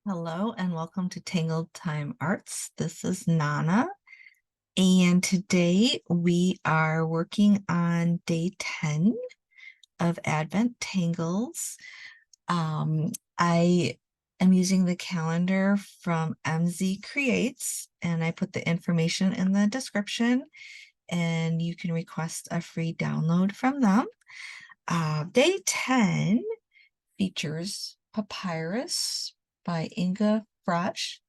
Hello and welcome to Tangled Time Arts. This is Nana, and today we are working on day 10 of Advent Tangles. I am using the calendar from MZ Creates, and I put the information in the description, and you can request a free download from them. Day 10 features Papyrus by Inge Frasch.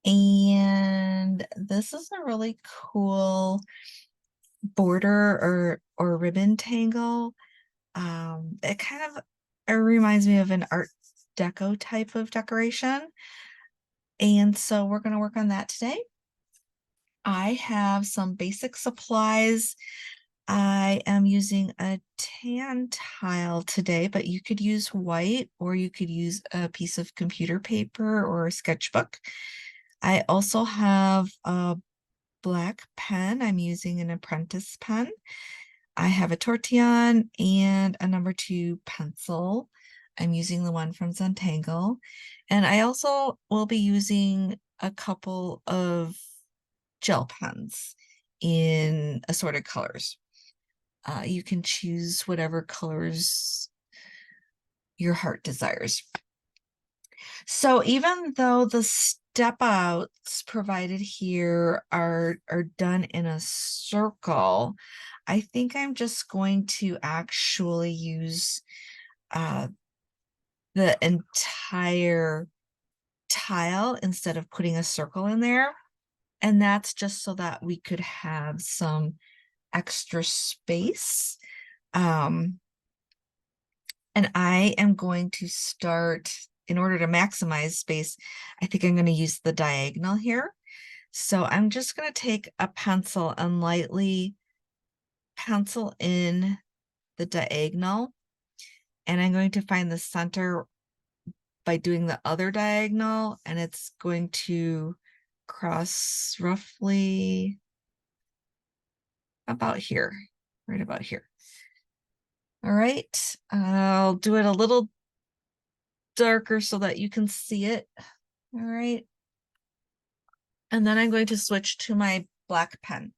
And this is a really cool border or ribbon tangle. It kind of reminds me of an Art Deco type of decoration. And so we're going to work on that today. I have some basic supplies. I am using a tan tile today, but you could use white or you could use a piece of computer paper or a sketchbook. I also have a black pen. I'm using an apprentice pen. I have a tortillon and a number 2 pencil. I'm using the one from Zentangle. And I also will be using a couple of gel pens in assorted colors. You can choose whatever colors your heart desires. So even though the step outs provided here are done in a circle, I think I'm just going to actually use the entire tile instead of putting a circle in there. And that's just so that we could have some extra space. And I am going to start, in order to maximize space, I think I'm going to use the diagonal here. So I'm just going to take a pencil and lightly pencil in the diagonal. And I'm going to find the center by doing the other diagonal, and it's going to cross roughly about here, right about here. All right, I'll do it a little darker so that you can see it. All right. And then I'm going to switch to my black pen.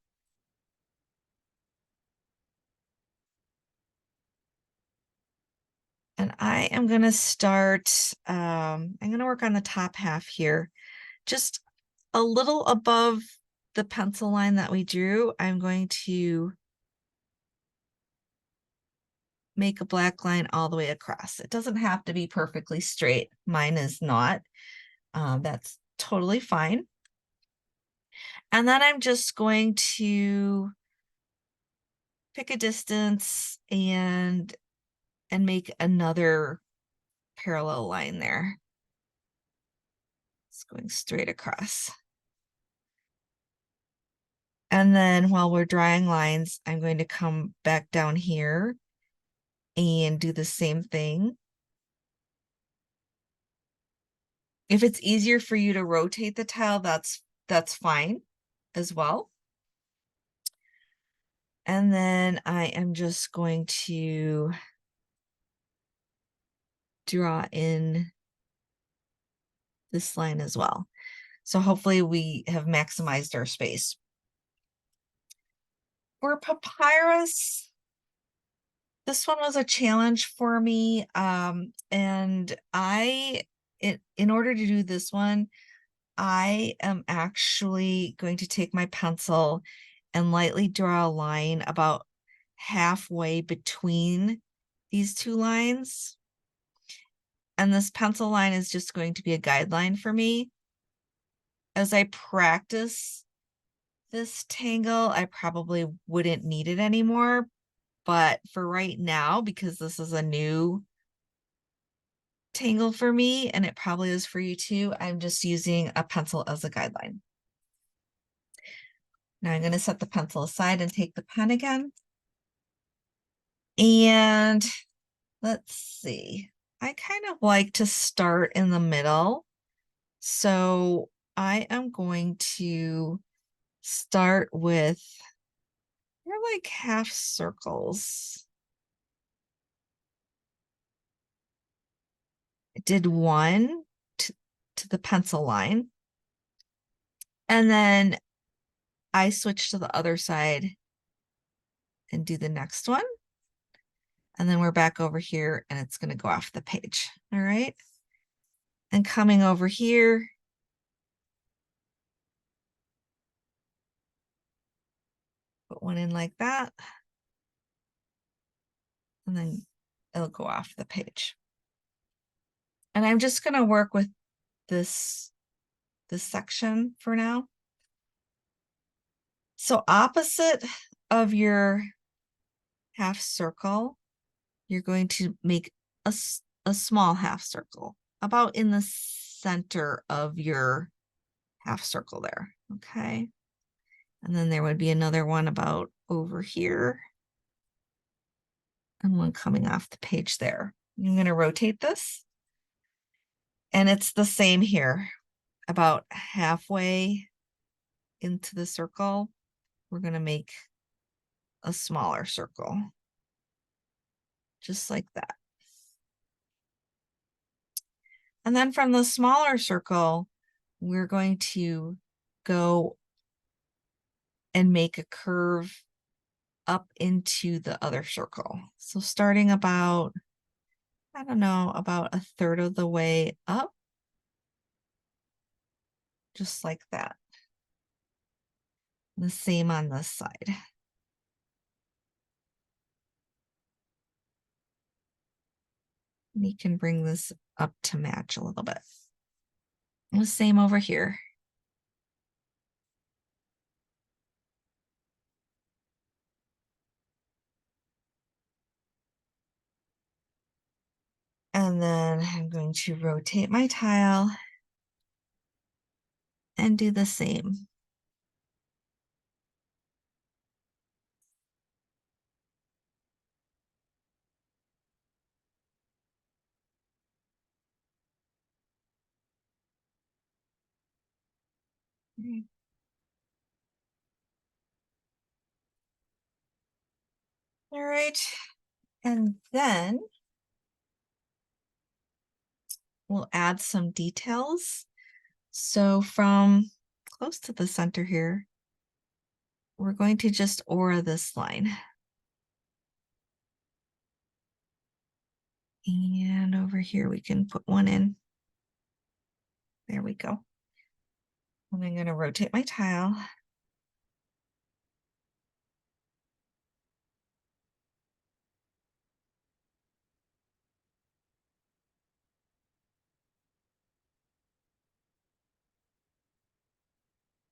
And I am going to start, I'm going to work on the top half here, just a little above the pencil line that we drew. I'm going to make a black line all the way across. It doesn't have to be perfectly straight. Mine is not. That's totally fine. And then I'm just going to pick a distance and make another parallel line there. It's going straight across. And then while we're drawing lines, I'm going to come back down here and do the same thing. If it's easier for you to rotate the tile, that's fine as well. And then I am just going to draw in this line as well. So hopefully we have maximized our space. For Papyrus, this one was a challenge for me. And in order to do this one, I am actually going to take my pencil and lightly draw a line about halfway between these two lines. And this pencil line is just going to be a guideline for me. As I practice this tangle, I probably wouldn't need it anymore. But for right now, because this is a new tangle for me, and it probably is for you too, I'm just using a pencil as a guideline. Now I'm going to set the pencil aside and take the pen again. And let's see. I kind of like to start in the middle. So I am going to start with, they're like half circles. I did one to the pencil line. And then I switch to the other side and do the next one. And then we're back over here and it's going to go off the page. All right. And coming over here, put one in like that. And then it'll go off the page. And I'm just going to work with this section for now. So opposite of your half circle, you're going to make a small half circle about in the center of your half circle there. Okay. And then there would be another one about over here and one coming off the page there. I'm going to rotate this. And it's the same here. About halfway into the circle, we're going to make a smaller circle. Just like that. And then from the smaller circle, we're going to go and make a curve up into the other circle. So starting about, I don't know, about a third of the way up, just like that. The same on this side. You can bring this up to match a little bit. The same over here. And then I'm going to rotate my tile and do the same. All right. And then we'll add some details. So from close to the center here, we're going to just aura this line. And over here, we can put one in. There we go. And I'm going to rotate my tile.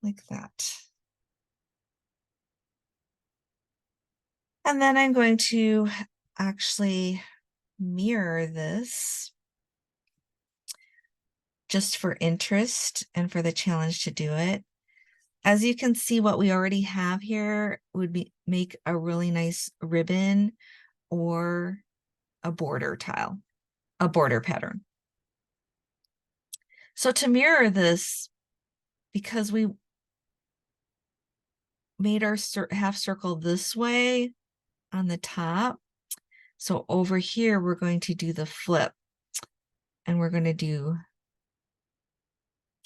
Like that. And then I'm going to actually mirror this just for interest and for the challenge to do it. As you can see, what we already have here would be make a really nice ribbon or a border tile, a border pattern. So to mirror this, because we made our half circle this way on the top, so over here, we're going to do the flip and we're going to do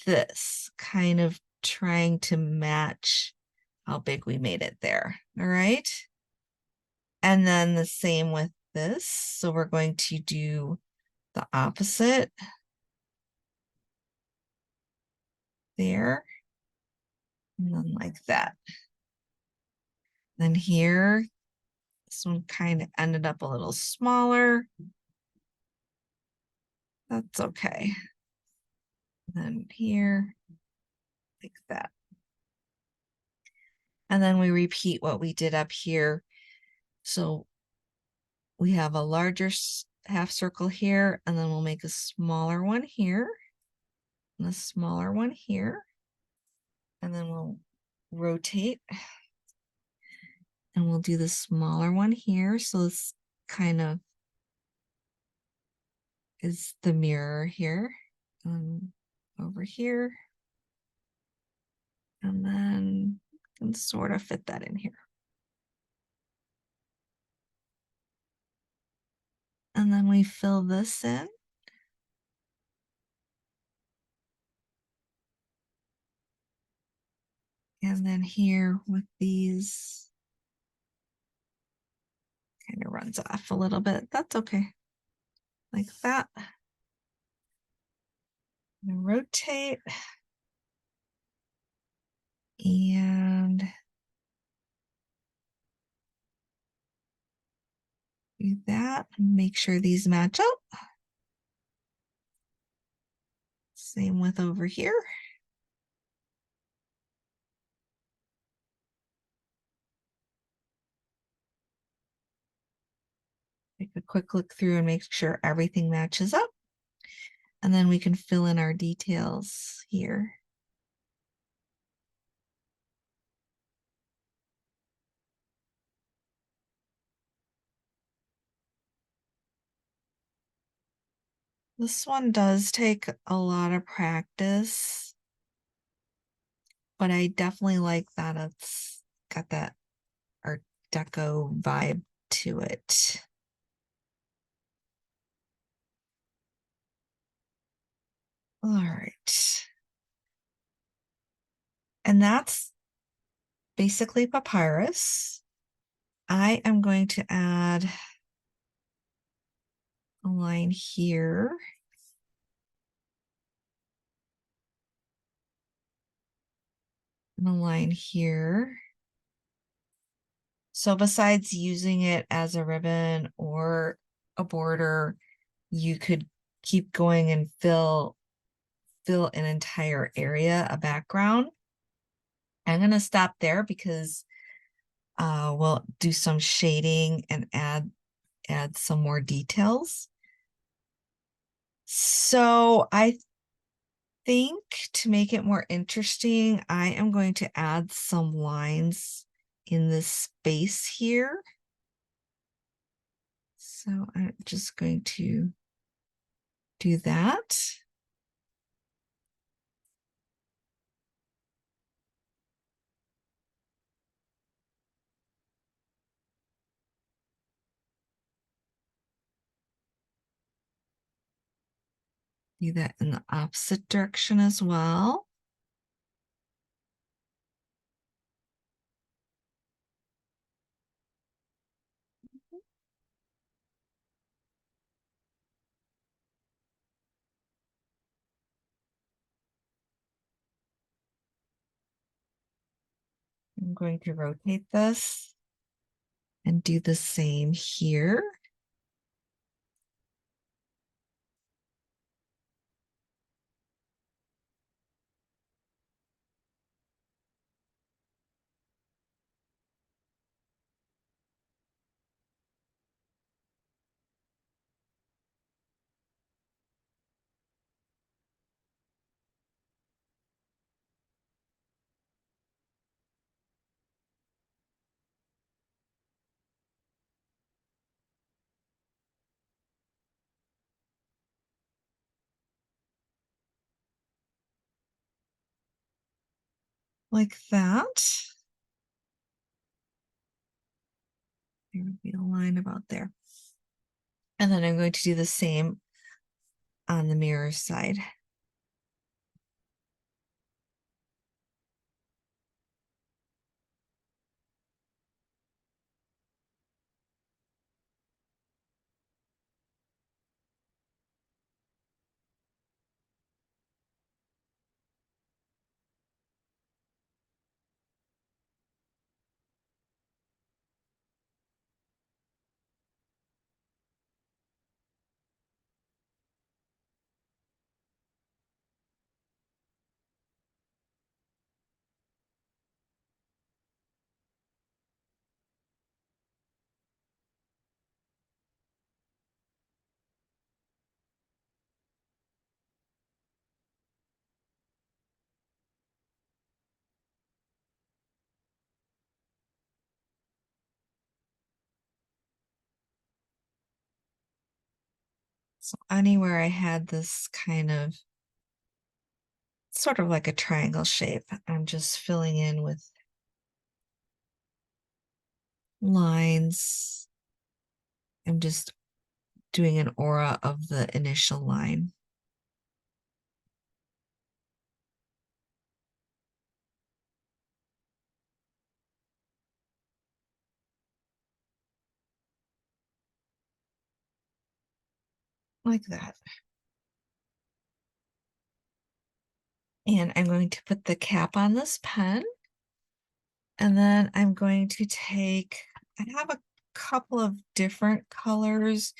this, kind of trying to match how big we made it there. All right. And then the same with this. So we're going to do the opposite there. And then like that. Then here, this one kind of ended up a little smaller. That's okay. Then here, like that. And then we repeat what we did up here. So we have a larger half circle here, and then we'll make a smaller one here, and a smaller one here. And then we'll rotate and we'll do the smaller one here. So this kind of is the mirror here. Over here. And then you can sort of fit that in here. And then we fill this in. And then here with these, kind of runs off a little bit. That's okay. Like that. And rotate. And do that. Make sure these match up. Same with over here. Take a quick look through and make sure everything matches up. And then we can fill in our details here. This one does take a lot of practice, but I definitely like that it's got that Art Deco vibe to it. All right. And that's basically Papyrus. I am going to add a line here. And a line here. So besides using it as a ribbon or a border, you could keep going and fill an entire area, a background. I'm going to stop there because we'll do some shading and add some more details. So I think to make it more interesting, I am going to add some lines in this space here. So I'm just going to do that. Do that in the opposite direction as well. I'm going to rotate this and do the same here. Like that. There would be a line about there. And then I'm going to do the same on the mirror side. So anywhere I had this kind of sort of like a triangle shape, I'm just filling in with lines. I'm just doing an aura of the initial line. like that. And I'm going to put the cap on this pen. And then I'm going to take, I have a couple of different colors.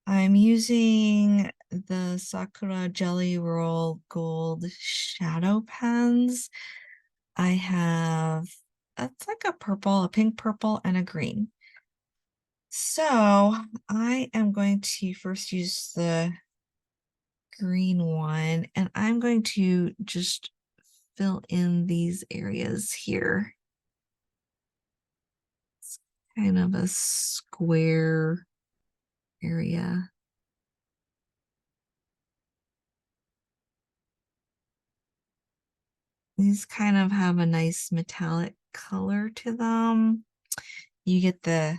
I'm using the Sakura Jelly Roll Gold Shadow Pens. I have, it's like a purple, a pink purple, and a green. So I am going to first use the green one, and I'm going to just fill in these areas here. It's kind of a square area. These kind of have a nice metallic color to them. You get the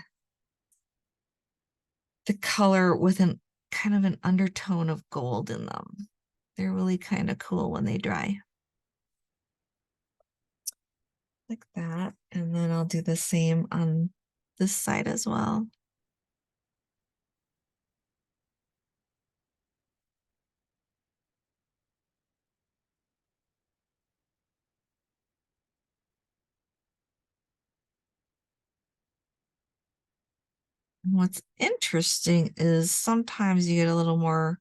color with an kind of an undertone of gold in them. They're really kind of cool when they dry. Like that. And then I'll do the same on this side as well. And what's interesting is sometimes you get a little more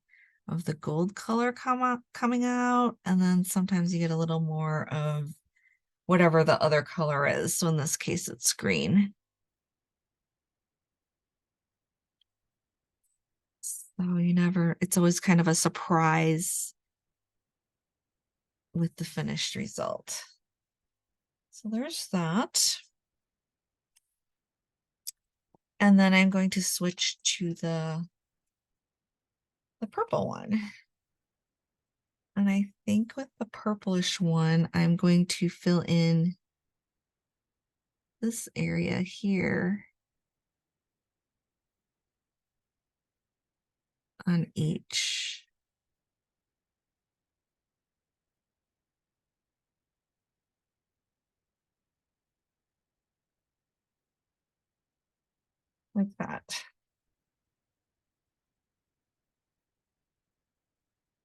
of the gold color coming out, and then sometimes you get a little more of whatever the other color is. So in this case, it's green. So it's always kind of a surprise with the finished result. So there's that. And then I'm going to switch to the purple one. And I think with the purplish one, I'm going to fill in this area here on each. Like that.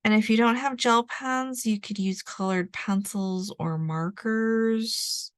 And if you don't have gel pens, you could use colored pencils or markers.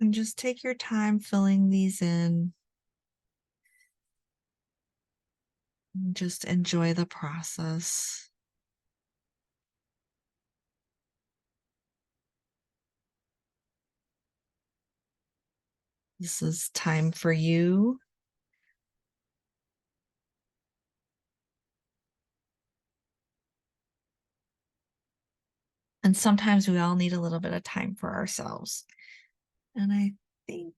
And just take your time filling these in. And just enjoy the process. This is time for you. And sometimes we all need a little bit of time for ourselves. And I think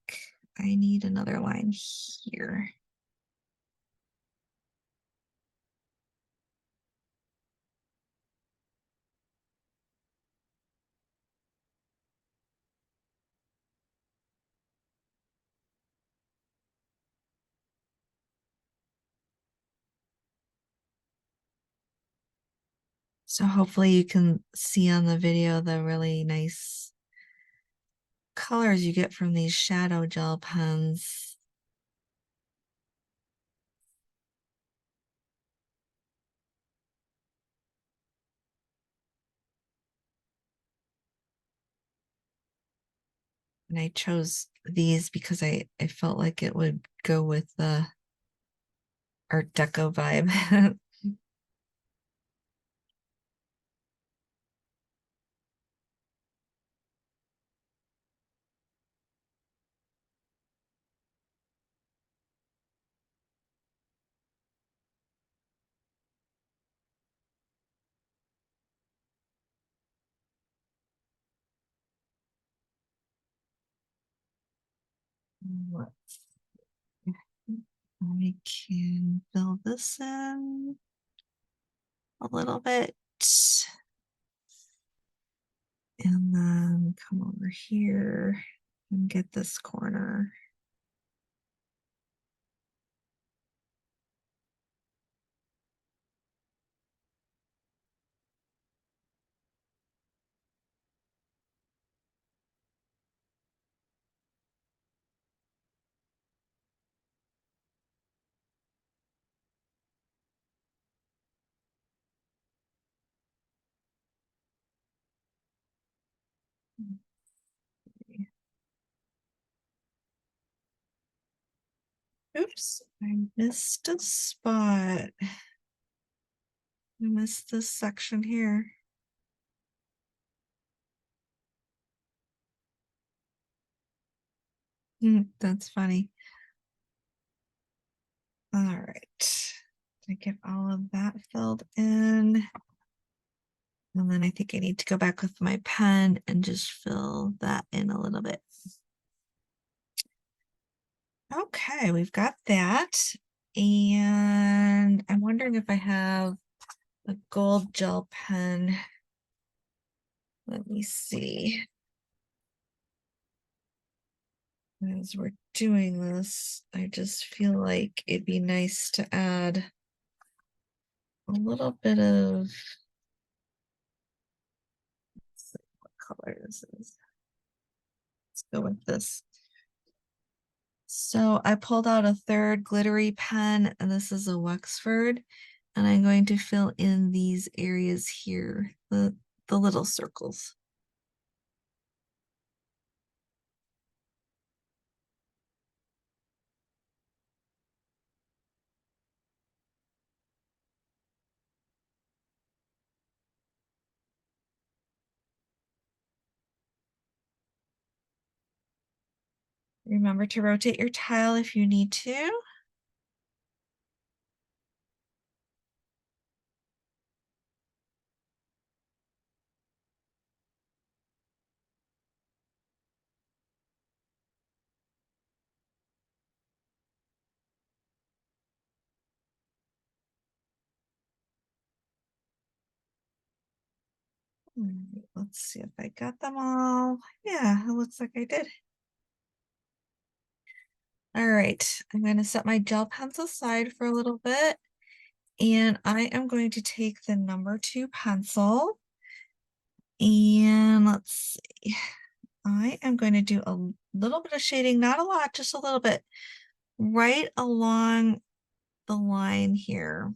I need another line here. So hopefully you can see on the video the really nice colors you get from these shadow gel pens. And I chose these because I felt like it would go with the Art Deco vibe. Let's I can fill this in a little bit. And then come over here and get this corner. Oops, I missed a spot. I missed this section here. That's funny. All right. I get all of that filled in. And then I think I need to go back with my pen and just fill that in a little bit. Okay, we've got that. And I'm wondering if I have a gold gel pen. Let me see. As we're doing this, I just feel like it'd be nice to add a little bit of, let's see what color this is. Let's go with this. So I pulled out a third glittery pen, and this is a Wexford, and I'm going to fill in these areas here, the little circles. Remember to rotate your tile if you need to. Let's see if I got them all. Yeah, it looks like I did. All right, I'm going to set my gel pens aside for a little bit, and I am going to take the number 2 pencil, and let's see. I am going to do a little bit of shading, not a lot, just a little bit, right along the line here.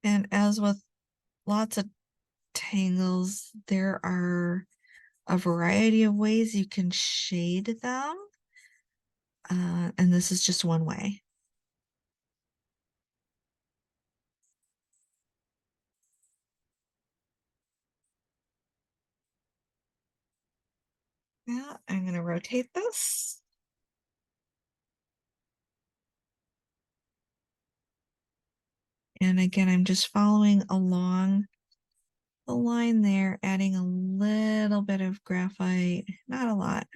And as with lots of tangles, there are a variety of ways you can shade them. And this is just one way. Yeah, I'm going to rotate this. And again, I'm just following along the line there, adding a little bit of graphite, not a lot.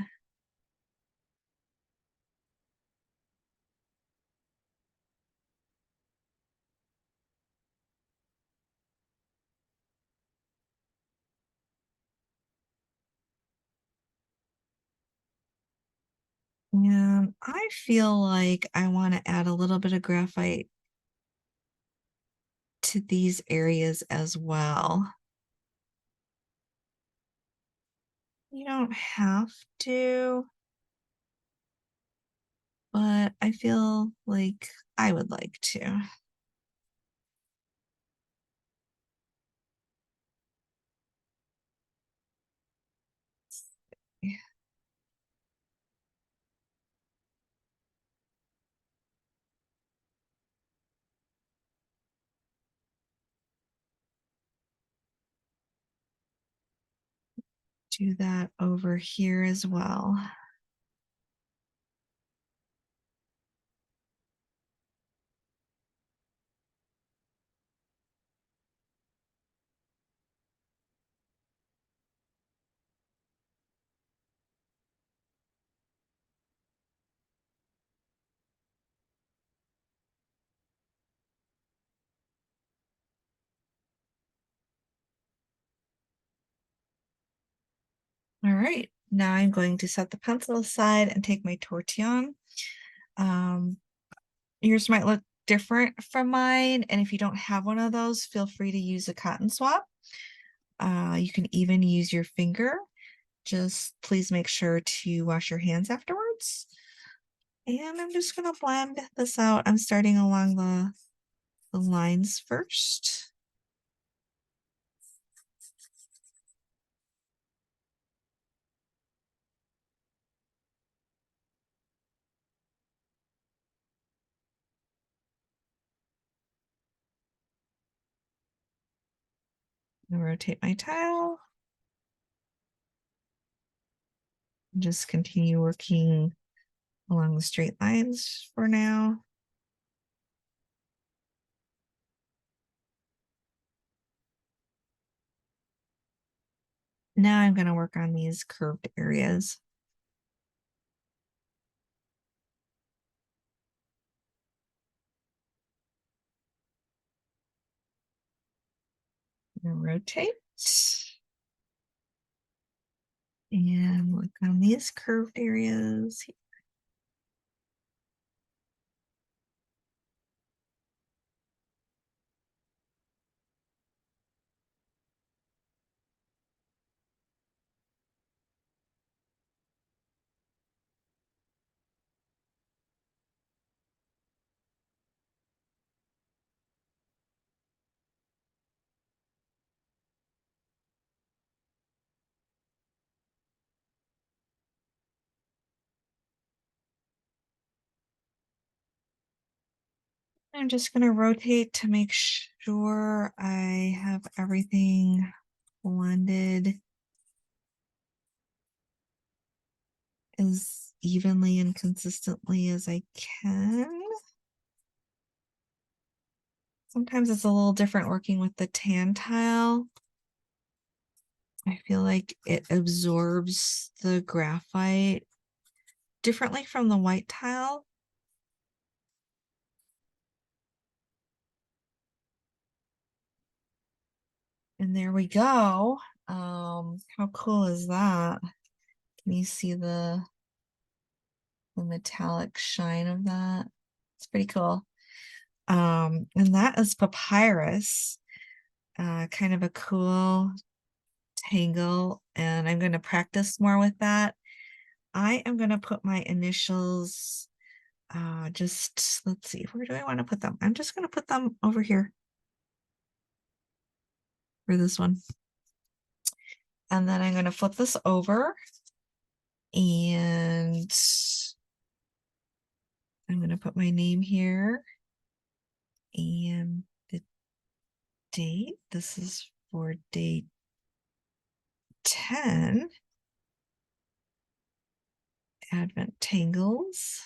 And I feel like I want to add a little bit of graphite to these areas as well. You don't have to, but I feel like I would like to. Do that over here as well. All right, now I'm going to set the pencil aside and take my tortillon. Yours might look different from mine, and if you don't have one of those, feel free to use a cotton swab. You can even use your finger. Just please make sure to wash your hands afterwards. And I'm just going to blend this out. I'm starting along the lines first. And rotate my tile. And just continue working along the straight lines for now. Now I'm going to work on these curved areas. Rotate. And look on these curved areas. I'm just going to rotate to make sure I have everything blended as evenly and consistently as I can. Sometimes it's a little different working with the tan tile. I feel like it absorbs the graphite differently from the white tile. And there we go. How cool is that? Can you see the metallic shine of that? It's pretty cool. And that is Papyrus, kind of a cool tangle, and I'm going to practice more with that. I am going to put my initials, just, let's see, where do I want to put them? I'm just going to put them over here for this one. And then I'm going to flip this over, and I'm going to put my name here and the date. This is for day 10, Advent Tangles.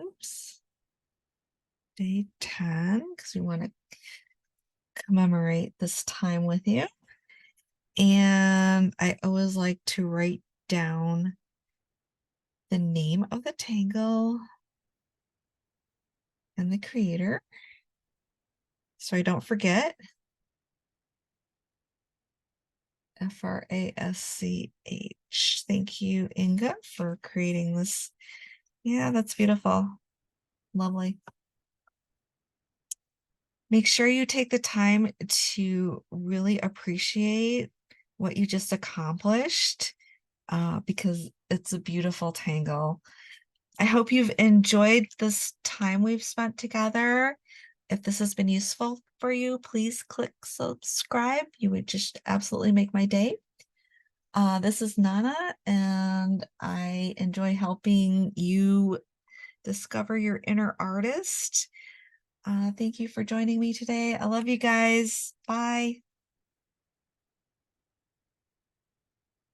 Oops. Day 10, because we want to commemorate this time with you. And I always like to write down the name of the tangle and the creator, so I don't forget. Frasch. Thank you, Inge, for creating this. Yeah, that's beautiful. Lovely. Make sure you take the time to really appreciate what you just accomplished because it's a beautiful tangle. I hope you've enjoyed this time we've spent together. If this has been useful for you, please click subscribe. You would just absolutely make my day. This is Nana, and I enjoy helping you discover your inner artist. Thank you for joining me today. I love you guys. Bye.